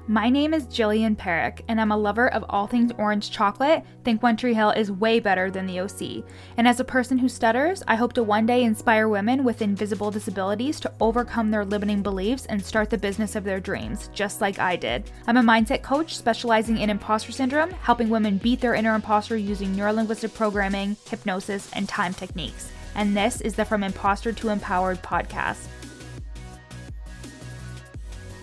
My name is Jillian Perrick, and I'm a lover of all things orange chocolate. Think One Tree Hill is way better than the OC. And as a person who stutters, I hope to one day inspire women with invisible disabilities to overcome their limiting beliefs and start the business of their dreams, just like I did. I'm a mindset coach specializing in imposter syndrome, helping women beat their inner imposter using neurolinguistic programming, hypnosis, and time techniques. And this is the From Imposter to Empowered podcast.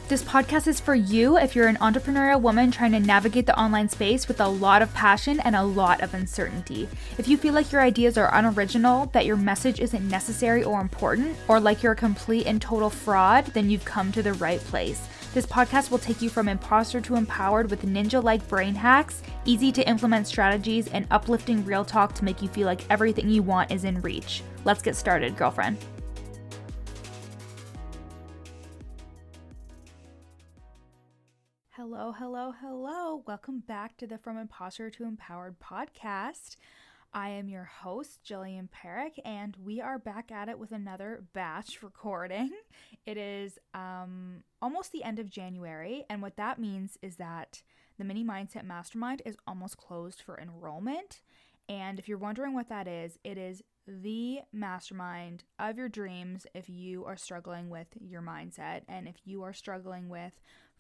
This podcast is for you if you're an entrepreneurial woman trying to navigate the online space with a lot of passion and a lot of uncertainty. If you feel like your ideas are unoriginal, that your message isn't necessary or important, or like you're a complete and total fraud, then you've come to the right place. This podcast will take you from imposter to empowered with ninja-like brain hacks, easy to implement strategies, and uplifting real talk to make you feel like everything you want is in reach. Let's get started, girlfriend. Hello. Welcome back to the From Imposter to Empowered podcast. I am your host, Jillian Perrick, and we are back at it with another batch recording. It is almost the end of January, and what that means is that the Mini Mindset Mastermind is almost closed for enrollment. And if you're wondering what that is, it is the mastermind of your dreams if you are struggling with your mindset, and if you are struggling with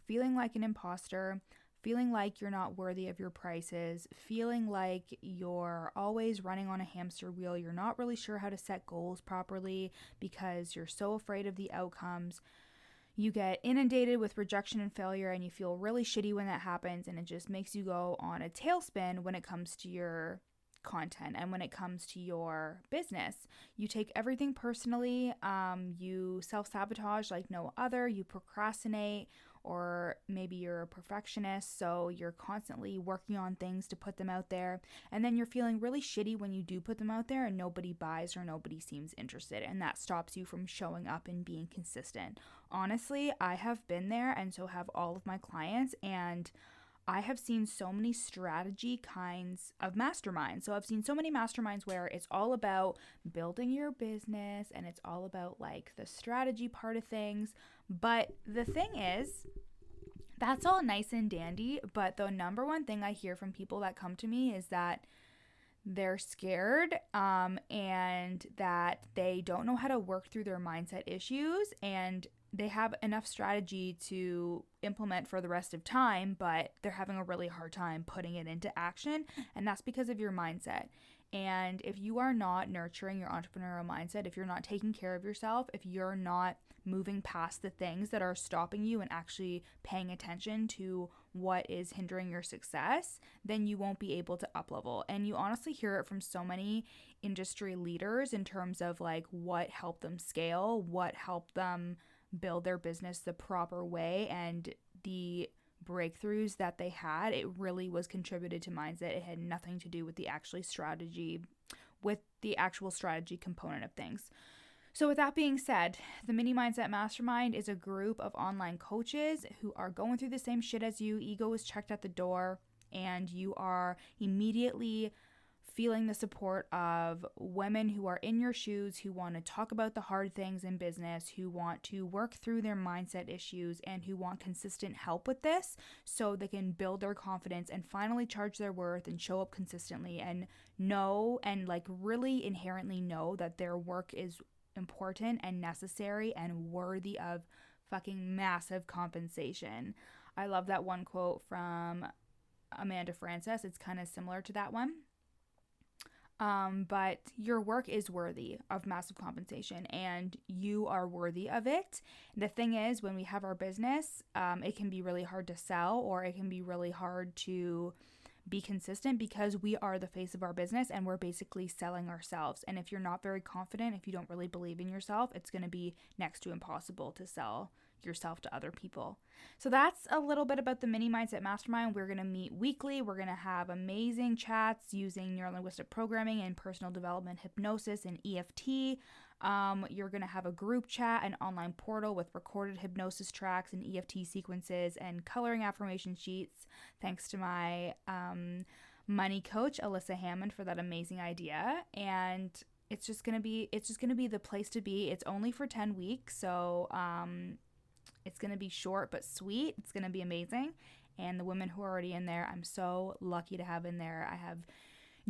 feeling like an imposter, feeling like you're not worthy of your prices, feeling like you're always running on a hamster wheel, you're not really sure how to set goals properly because you're so afraid of the outcomes. You get inundated with rejection and failure, and you feel really shitty when that happens, and it just makes you go on a tailspin when it comes to your content and when it comes to your business. You take everything personally, you self-sabotage like no other, you procrastinate, or maybe you're a perfectionist, so you're constantly working on things to put them out there, and then you're feeling really shitty when you do put them out there and nobody buys or nobody seems interested, and that stops you from showing up and being consistent. Honestly, I have been there, and so have all of my clients, and I have seen so many strategy kinds of masterminds. So I've seen so many masterminds where it's all about building your business and it's all about like the strategy part of things. But the thing is, that's all nice and dandy. But the number one thing I hear from people that come to me is that they're scared and that they don't know how to work through their mindset issues, and they have enough strategy to implement for the rest of time, but they're having a really hard time putting it into action, and that's because of your mindset. And if you are not nurturing your entrepreneurial mindset, if you're not taking care of yourself, if you're not moving past the things that are stopping you and actually paying attention to what is hindering your success, then you won't be able to up-level. And you honestly hear it from so many industry leaders in terms of like what helped them scale, what helped them build their business the proper way, and the breakthroughs that they had. It really was contributed to mindset. It had nothing to do with the actual strategy component of things. So with that being said, the Mini Mindset Mastermind is a group of online coaches who are going through the same shit as you. Ego is checked at the door, and you are immediately feeling the support of women who are in your shoes, who want to talk about the hard things in business, who want to work through their mindset issues, and who want consistent help with this so they can build their confidence and finally charge their worth and show up consistently and know and like really inherently know that their work is important and necessary and worthy of fucking massive compensation. I love that one quote from Amanda Frances. It's kind of similar to that one. But your work is worthy of massive compensation, and you are worthy of it. The thing is, when we have our business, it can be really hard to sell, or it can be really hard to be consistent because we are the face of our business and we're basically selling ourselves. And if you're not very confident, if you don't really believe in yourself, it's going to be next to impossible to sell yourself to other people. So that's a little bit about the Mini Mindset Mastermind. We're going to meet weekly. We're going to have amazing chats using neurolinguistic programming and personal development, hypnosis, and EFT. You're going to have a group chat, an online portal with recorded hypnosis tracks and EFT sequences and coloring affirmation sheets. Thanks to my money coach, Alyssa Hammond, for that amazing idea. And it's just going to be the place to be. It's only for 10 weeks. So It's going to be short but sweet. It's going to be amazing. And the women who are already in there, I'm so lucky to have in there. I have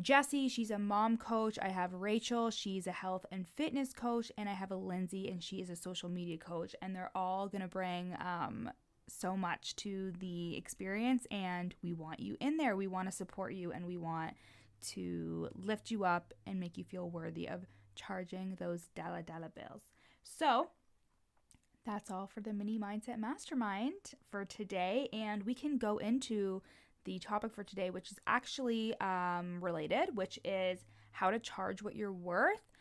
Jessie, she's a mom coach. I have Rachel, she's a health and fitness coach. And I have a Lindsay, and she is a social media coach. And they're all going to bring so much to the experience. And we want you in there. We want to support you, and we want to lift you up and make you feel worthy of charging those dollar bills. So that's all for the mini mindset mastermind for today. And we can go into the topic for today, which is actually related, which is how to charge what you're worth.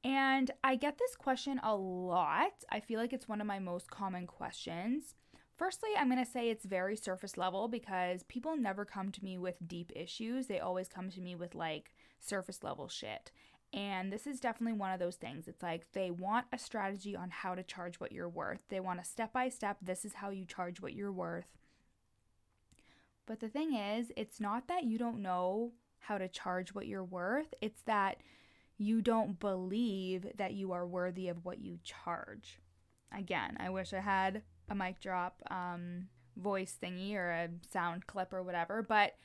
And I get this question a lot. I feel like it's one of my most common questions. Firstly, I'm going to say it's very surface level because people never come to me with deep issues. They always come to me with like surface level shit. And this is definitely one of those things. It's like they want a strategy on how to charge what you're worth. They want a step-by-step, this is how you charge what you're worth. But the thing is, it's not that you don't know how to charge what you're worth. It's that you don't believe that you are worthy of what you charge. Again, I wish I had a mic drop voice thingy or a sound clip or whatever, but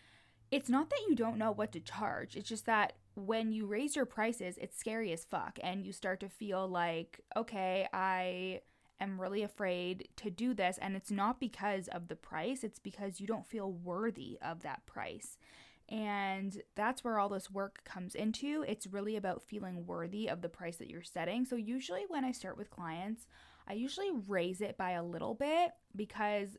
it's not that you don't know what to charge. It's just that when you raise your prices, it's scary as fuck, and you start to feel like, okay, I am really afraid to do this, and it's not because of the price, it's because you don't feel worthy of that price. And that's where all this work comes into. It's really about feeling worthy of the price that you're setting. So usually when I start with clients, I usually raise it by a little bit because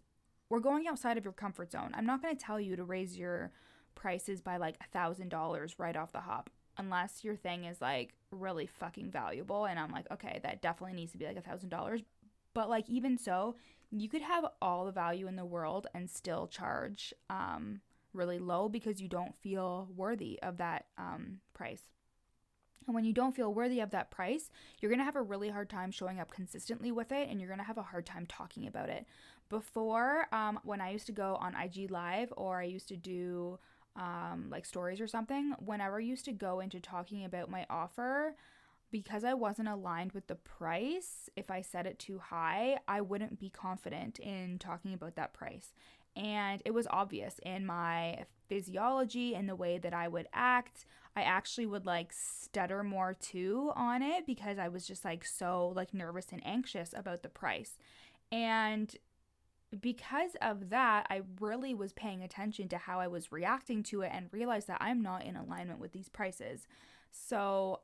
we're going outside of your comfort zone. I'm not going to tell you to raise your prices by like $1,000 right off the hop, unless your thing is like really fucking valuable and I'm like, okay, that definitely needs to be like $1,000. But like, even so, you could have all the value in the world and still charge really low because you don't feel worthy of that price. And when you don't feel worthy of that price, you're going to have a really hard time showing up consistently with it, and you're going to have a hard time talking about it. Before, when I used to go on IG Live, or I used to do like stories or something, whenever I used to go into talking about my offer, because I wasn't aligned with the price, if I set it too high, I wouldn't be confident in talking about that price. And it was obvious in my physiology and the way that I would act. I actually would like stutter more too on it because I was just like so like nervous and anxious about the price. And because of that, I really was paying attention to how I was reacting to it and realized that I'm not in alignment with these prices. So,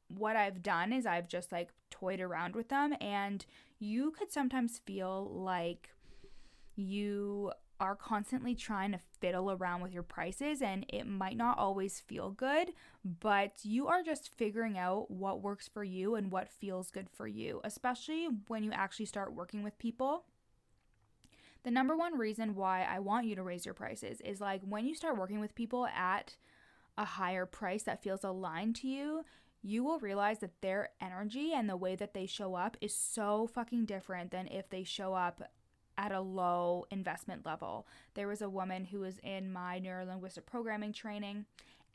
what I've done is I've just like toyed around with them, and you could sometimes feel like you are constantly trying to fiddle around with your prices, and it might not always feel good, but you are just figuring out what works for you and what feels good for you, especially when you actually start working with people. The number one reason why I want you to raise your prices is like when you start working with people at a higher price that feels aligned to you, you will realize that their energy and the way that they show up is so fucking different than if they show up at a low investment level. There was a woman who was in my neurolinguistic programming training,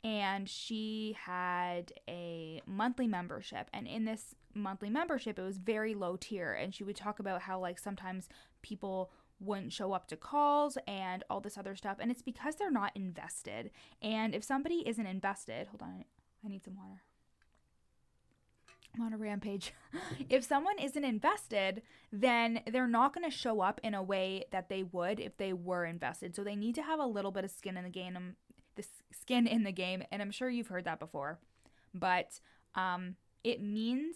and she had a monthly membership, and in this monthly membership it was very low tier, and she would talk about how like sometimes people wouldn't show up to calls and all this other stuff, and it's because they're not invested. And if somebody isn't invested, hold on, I need some water, I'm on a rampage. If someone isn't invested, then they're not going to show up in a way that they would if they were invested. So they need to have a little bit of skin in the game, and I'm sure you've heard that before. But it means,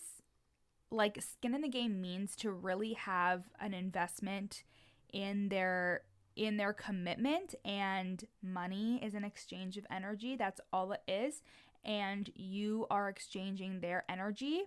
like, skin in the game means to really have an investment in their commitment, and money is an exchange of energy. That's all it is. And you are exchanging their energy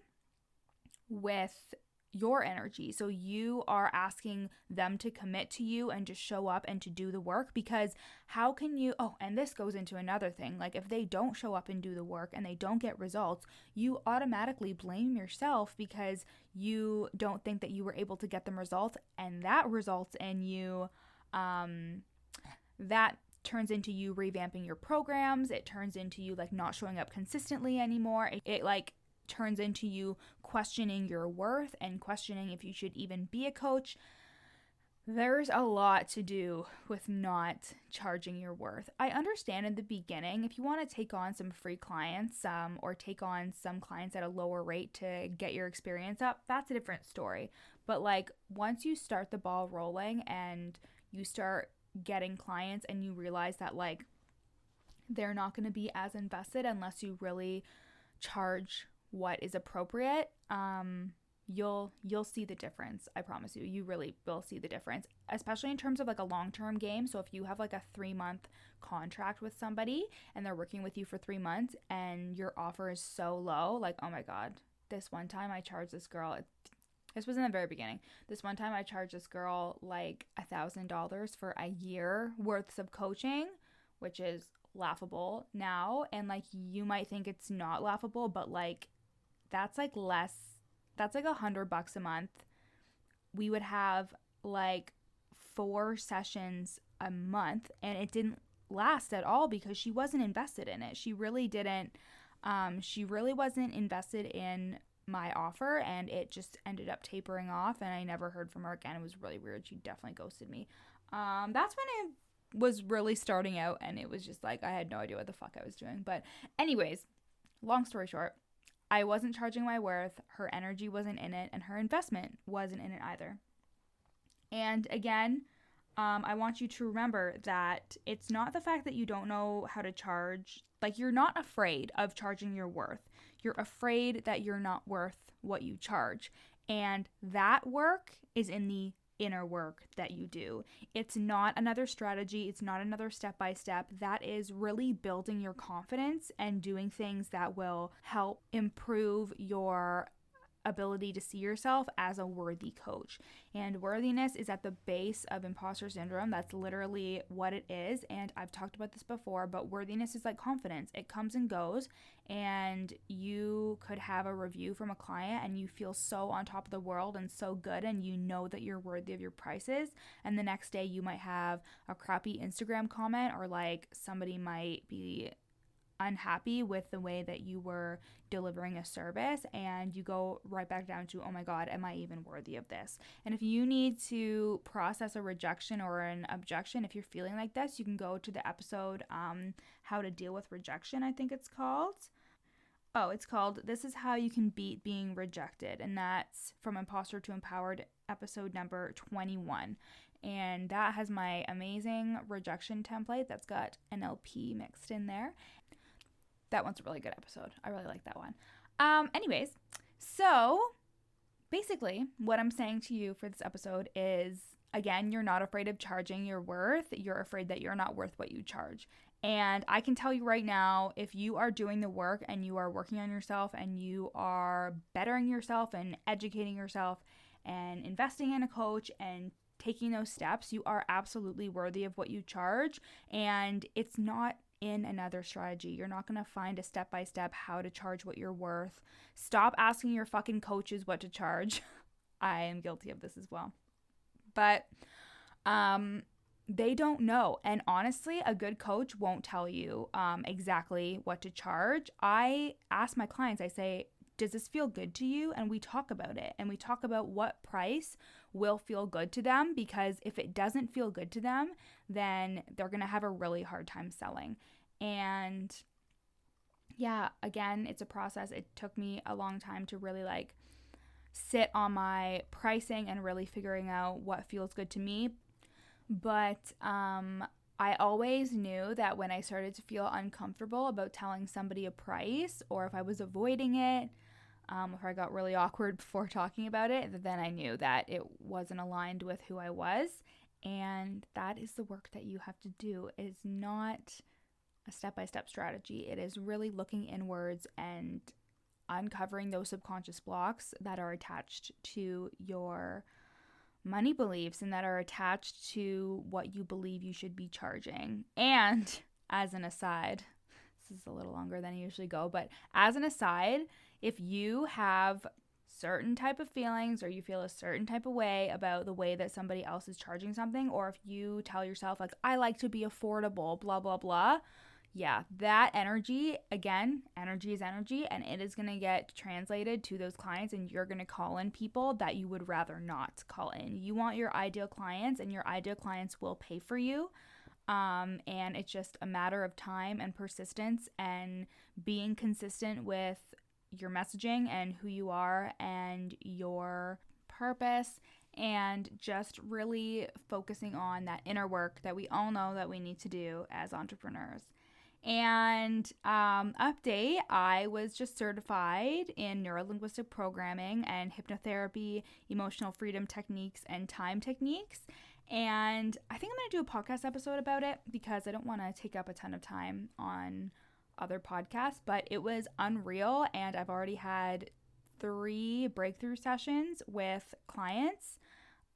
with your energy. So you are asking them to commit to you and to show up and to do the work, because how can you, and this goes into another thing, like if they don't show up and do the work and they don't get results, you automatically blame yourself because you don't think that you were able to get them results, and that results in you, that turns into you revamping your programs. It turns into you like not showing up consistently anymore. It like turns into you questioning your worth and questioning if you should even be a coach. There's a lot to do with not charging your worth. I understand in the beginning, if you want to take on some free clients or take on some clients at a lower rate to get your experience up, that's a different story. But like once you start the ball rolling and you start getting clients and you realize that like they're not going to be as invested unless you really charge what is appropriate, you'll see the difference. I promise you really will see the difference, especially in terms of like a long-term game. So if you have like a 3-month contract with somebody and they're working with you for 3 months and your offer is so low, like, oh my God, this one time I charged this girl, this was in the very beginning, this one time I charged this girl like $1,000 for a year worth of coaching, which is laughable now. And like you might think it's not laughable, but like that's like less, that's like $100 a month. We would have like 4 sessions a month and it didn't last at all because she wasn't invested in it. She really wasn't invested in my offer, and it just ended up tapering off and I never heard from her again. It was really weird. She definitely ghosted me. That's when I was really starting out and it was just like I had no idea what the fuck I was doing. But anyways, long story short, I wasn't charging my worth, her energy wasn't in it, and her investment wasn't in it either. And again, I want you to remember that it's not the fact that you don't know how to charge. Like, you're not afraid of charging your worth. You're afraid that you're not worth what you charge. And that work is in the inner work that you do. It's not another strategy. It's not another step-by-step. That is really building your confidence and doing things that will help improve your ability to see yourself as a worthy coach. And worthiness is at the base of imposter syndrome. That's literally what it is. And I've talked about this before, but worthiness is like confidence. It comes and goes, and you could have a review from a client and you feel so on top of the world and so good, and you know that you're worthy of your prices. And the next day you might have a crappy Instagram comment, or like somebody might be unhappy with the way that you were delivering a service, and you go right back down to, oh my God, am I even worthy of this? And if you need to process a rejection or an objection, if you're feeling like this, you can go to the episode How to Deal with Rejection, I think it's called. It's called This Is How You Can Beat Being Rejected, and that's from Imposter to Empowered, episode number 21. And that has my amazing rejection template that's got NLP mixed in there. That one's a really good episode. I really like that one. Anyways, so basically what I'm saying to you for this episode is, again, you're not afraid of charging your worth. You're afraid that you're not worth what you charge. And I can tell you right now, if you are doing the work and you are working on yourself and you are bettering yourself and educating yourself and investing in a coach and taking those steps, you are absolutely worthy of what you charge. And it's not in another strategy. You're not going to find a step-by-step how to charge what you're worth. Stop asking your fucking coaches what to charge. I am guilty of this as well. But they don't know. And honestly, a good coach won't tell you exactly what to charge. I ask my clients, I say, does this feel good to you? And we talk about it. And we talk about what price will feel good to them, because if it doesn't feel good to them, then they're going to have a really hard time selling. And yeah, again, it's a process. It took me a long time to really like sit on my pricing and really figuring out what feels good to me. But I always knew that when I started to feel uncomfortable about telling somebody a price, or if I was avoiding it, if I got really awkward before talking about it, then I knew that it wasn't aligned with who I was. And that is the work that you have to do. It is not a step-by-step strategy. It is really looking inwards and uncovering those subconscious blocks that are attached to your money beliefs and that are attached to what you believe you should be charging. And as an aside, this is a little longer than I usually go, but as an aside, if you have certain type of feelings or you feel a certain type of way about the way that somebody else is charging something, or if you tell yourself like, I like to be affordable, blah, blah, blah, Yeah, that energy, again, energy is energy, and it is going to get translated to those clients, and you're going to call in people that you would rather not call in. You want your ideal clients, and your ideal clients will pay for you. And it's just a matter of time and persistence and being consistent with your messaging and who you are and your purpose, and just really focusing on that inner work that we all know that we need to do as entrepreneurs. And update, I was just certified in neuro-linguistic programming and hypnotherapy, emotional freedom techniques, and time techniques. And I think I'm going to do a podcast episode about it because I don't want to take up a ton of time on other podcasts, but it was unreal. And I've already had 3 breakthrough sessions with clients.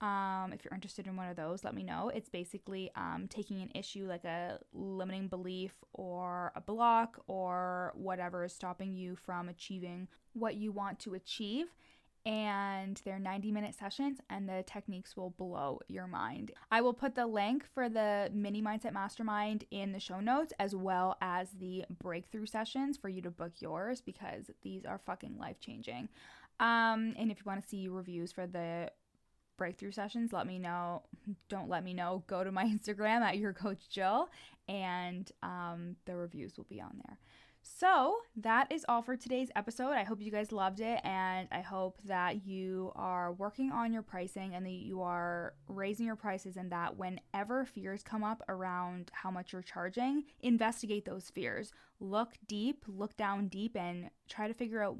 If you're interested in one of those, let me know. It's basically taking an issue like a limiting belief or a block or whatever is stopping you from achieving what you want to achieve. And they're 90-minute sessions, and the techniques will blow your mind. I will put the link for the mini mindset mastermind in the show notes, as well as the breakthrough sessions for you to book yours, because these are fucking life-changing. And if you want to see reviews for the breakthrough sessions, let me know. Don't let me know. Go to my Instagram at yourcoachjill, and the reviews will be on there. So that is all for today's episode. I hope you guys loved it, and I hope that you are working on your pricing and that you are raising your prices, and that whenever fears come up around how much you're charging, investigate those fears. Look deep, look down deep, and try to figure out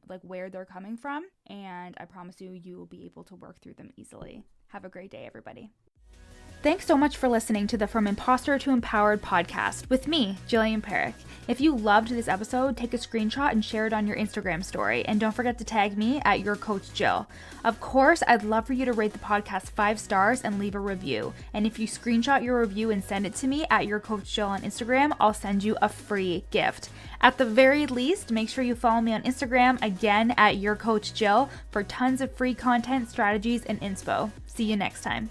like where they're coming from. And I promise you will be able to work through them easily. Have a great day, everybody. Thanks so much for listening to the From Imposter to Empowered podcast with me, Jillian Perrick. If you loved this episode, take a screenshot and share it on your Instagram story. And don't forget to tag me at yourcoachjill. Of course, I'd love for you to rate the podcast 5 stars and leave a review. And if you screenshot your review and send it to me at yourcoachjill on Instagram, I'll send you a free gift. At the very least, make sure you follow me on Instagram, again at yourcoachjill, for tons of free content, strategies, and inspo. See you next time.